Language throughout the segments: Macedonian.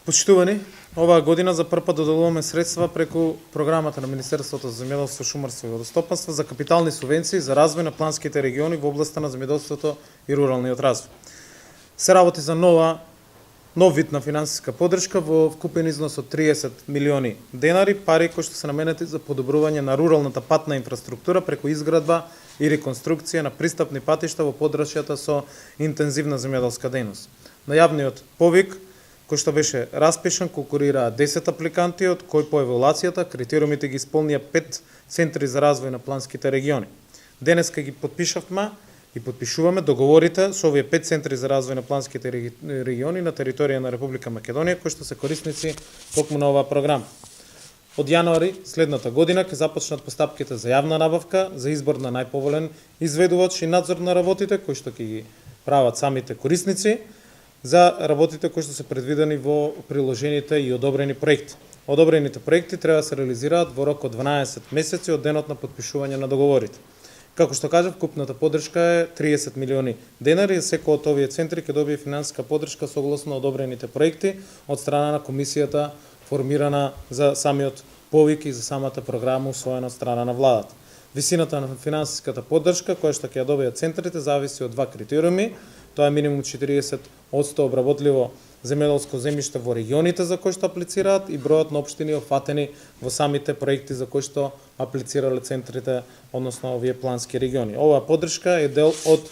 Почитувани, оваа година за прв пат доделуваме средства преку програмата на Министерството за земјоделство, шумарство и водостопанство за капитални субвенции за развој на планските региони во областа на земјоделството и руралниот развој. Се работи за нов вид на финансиска поддршка во вкупен износ од 30 милиони денари, пари кои што се наменети за подобрување на руралната патна инфраструктура преку изградба и реконструкција на пристапни патишта во подрачјата со интензивна земјоделска дејност. На јавниот повик кој што беше распишан, конкурираа 10 апликанти, од кои по евалуацијата критериумите ги исполнија 5 центри за развој на планските региони. Денеска ги подпишавме и подпишуваме договорите со овие 5 центри за развој на планските региони на територија на Република Македонија, кои што се корисници токму на оваа програма. Од јануари следната година ќе започнат постапките за јавна набавка, за избор на најповолен изведувач и надзор на работите, кои што ќе ги прават самите корисници, за работите кои што се предвидени во приложените и одобрени проекти. Одобрените проекти треба да се реализираат во рок од 12 месеци од денот на подпишување на договорите. Како што кажав, купната поддршка е 30 милиони денари, секој од овие центри ќе добие финансиска поддршка согласно одобрените проекти од страна на комисијата формирана за самиот повик и за самата програма усвоена од страна на владата. Висината на финансиската поддршка која што ќе ја добијат центрите зависи од два критериуми. Тоа е минимум 40% обработливо земјоделско земјиште во регионите за кои што аплицираат и бројот на општини офатени во самите проекти за кои што аплицирале центрите, односно овие плански региони. Оваа поддршка е дел од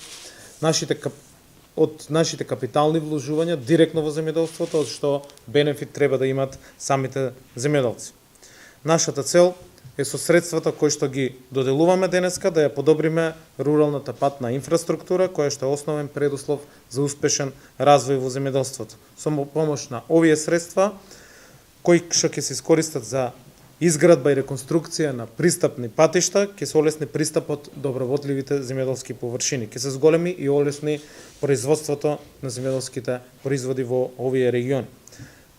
нашите капитални вложувања директно во земјоделството, од што бенефит треба да имат самите земјоделци. Нашата цел е со средствата кои што ги доделуваме денеска да ја подобриме руралната патна инфраструктура, која што е основен предуслов за успешен развој во земјоделството. Со помош на овие средства, кои што ќе се искористат за изградба и реконструкција на пристапни патишта, ќе се олесни пристапот до обработливите земјоделски површини, ќе се зголеми и олесни производството на земјоделските производи во овие региони.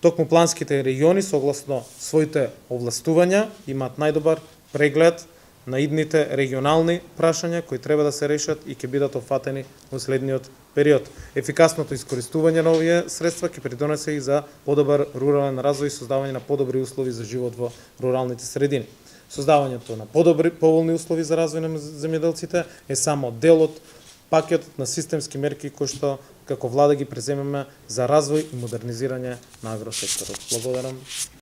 Токму планските региони, согласно своите овластувања, имаат најдобар преглед на идните регионални прашања кои треба да се решат и ќе бидат офатени во следниот период. Ефикасното искористување на овие средства ќе придонесе и за подобар рурален развој и создавање на подобри услови за живот во руралните средини. Создавањето на поволни услови за развој на земјоделците е само дел од пакетот на системски мерки кои што како влада ги преземеме за развој и модернизирање на агросекторот. Благодарам.